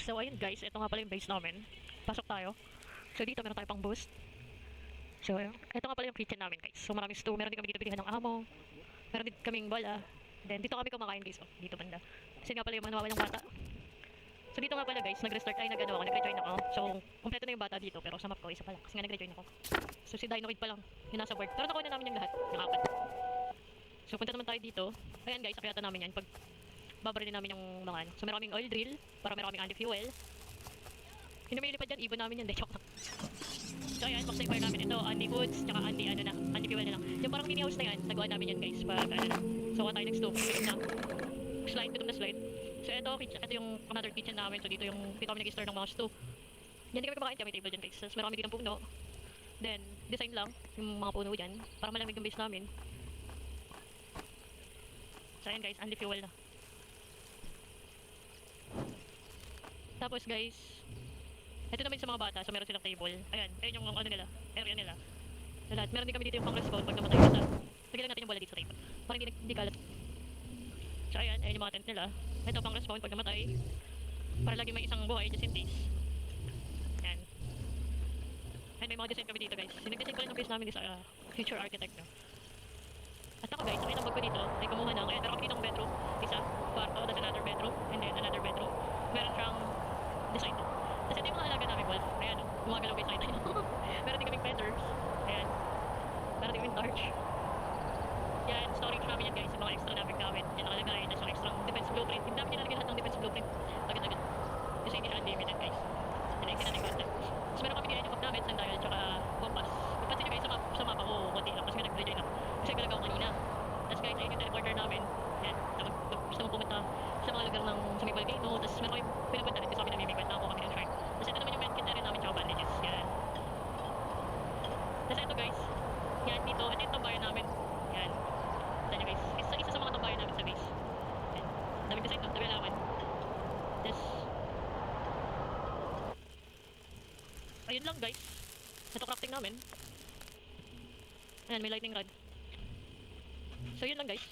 So ayun guys, ito nga pala yung base namin. Pasok tayo. So dito meron tayo pang boost. So ito nga pala yung kitchen namin guys. So maraming stew, meron din kami dito bilihan ng amo. Meron din kaming bola. Then dito kami kumakain guys, oh, dito banda. Kasi nga pala yung mga nawawalang bata. So dito nga pala guys, nag-restart ay nag-rejoin ako. So kompleto na yung bata dito pero sa map ko isa pa lang kasi nga nag-rejoin ako. So si Dino Kid pa lang, yung nasa board. Pero nakuha na namin yung lahat, yung apat. So punta naman tayo dito. Ayan guys, akyatan namin yan pag babarilin namin yung mga ano. So maraming oil drill para maraming anti-fuel. Hindi may lipad yan, ibon namin yan, de joke lang. So ayan, max fire namin ito, anti-foods, tsaka anti-fuel na lang. Yung parang mini house na yan, nagawa namin yan guys pag ano na. So what tayo next to, gutom na slide. So ito yung another kitchen namin. So dito kami nag-store ng mga stew. Yan din kami kumakain, kami table dyan guys. So marami din ang puno. Then design lang yung mga puno dyan para malamig yung base namin. So ayan guys, anti-fuel na. Tapos guys, ito naman sa mga bata, so meron silang table. Ayan yung ano nila, area nila. So lahat, meron din kami dito yung pang respawn pag namatay isa. Lagyan lang natin yung bola dito sa table. Parang hindi kalat. So ayan yung mga tent nila. Ito pang respawn pag namatay. Para lagi may isang buhay just in case. Ayan. Ayan, may mga design kami dito guys. Sinag-design ko rin ang base namin sa future architect no. At ako guys, ang bag ko dito ay kumuha ng, ayan, meron kami ditong bedroom. Isa, kwarto, that's another bedroom, and then another bedroom. Meron siyang design to. Tapos ito yung mga alaga namin, Wolf. Ayan o, gumagalaw guys tayo. Meron din kaming feathers. Ayan. Meron din kaming torch. Yan, storage namin yan guys, yung mga extra namin gamit. Yan nakalagay, tapos yung extra defense blueprint. Hindi namin nilalagay lahat ng defense blueprint. Agad-agad. Kasi hindi siya unlimited guys. Pinagsin natin content. Tapos meron kami din yung map namin, sandal, tsaka compass. Pagpansin nyo guys, sa map ako, konti lang. Kasi may nag-rejoin ako. Kasi galaw ako kanina. Tapos guys, ayun yung teleporter namin. Yan, gusto mo pumunta sa mga lugar ng sa may volcano. Tapos meron kami pinapunta rin kasi kami namimigwet na ako kami ng shark. Tapos ito naman yung medkit area namin, tsaka bandages. Yan. Tapos ito guys, yan dito, ito yung tambayan namin. Yan. Ito nyo guys, isa sa mga tambayan namin sa base. Yan. Daming design to, dami alaman. Yes. Ayun lang guys. Ito crafting namin. Ayan, may lightning rod. So yun lang guys.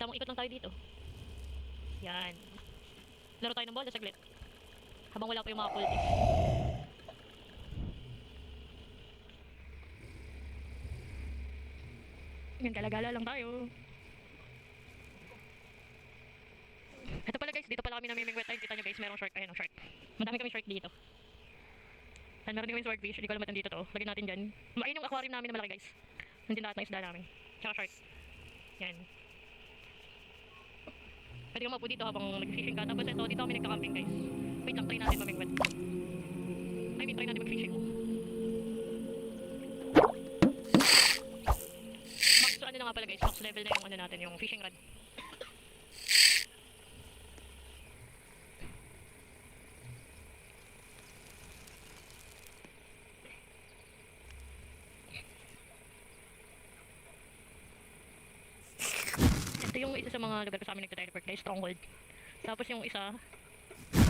Tamang ikot lang tayo dito. Yan. Laro tayo ng bola saglit. Habang wala pa yung mga cultists. Yan, galagala lang tayo. Ito pala guys, dito pala kami namimingwet tayo. Kita nyo guys, merong shark. Ayan o, shark. Madami kami shark dito. Ayan, meron din kami swordfish. Hindi ko alam ba't nandito to. Lagyan natin dyan. Ayun yung aquarium namin na malaki guys. Nandun lahat ng isda namin. Tsaka shark. Yan. Pwede ka mapo dito habang nag-fishing ka. Tapos ito, dito kami nagka-camping guys. Wait lang, try natin mamingwet. I mean, try natin mag-fishing. Max, ano na nga pala guys, max level na yung ano natin, yung fishing rod. Ito yung isa sa mga lugar sa amin nagta-teleport guys, stronghold. Tapos yung isa,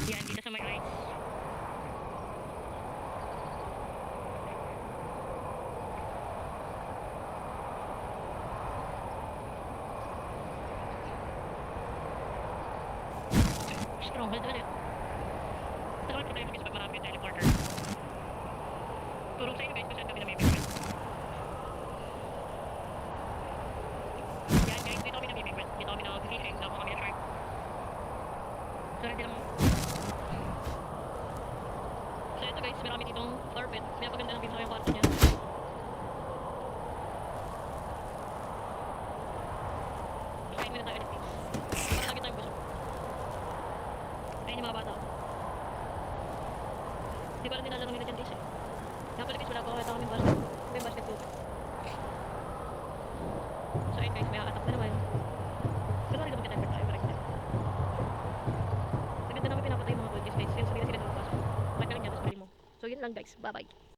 yan, dito sa may ice. Stronghold ulit. Ito naman problema guys pag marami yung teleporter. Turong sa inyo guys kung saan kami namimigwet. Yan guys, dito kami namimigwet. Dito kami nag-fishing, dito kami na-shark. So ready lang. So ito guys, marami ditong flower bed. Pinapaganda ng pinto yung kwarto niya. Kain muna tayo ulit guys. Para lagi tayong busog. Ayun yung mga bata. Hindi pa lang nilalaro nila dyan guys eh. Kaya pala guys, wala pa kaya kaming basket. May basket po. So ayun guys, may attack na naman. Pero rin naman kita-effort tayo. Maganda naman pinapatay yung mga bulges guys. Yun, sabi na sila lumabas. Bakit ka rin niya, tapos bali mo. So yun lang guys, bye bye.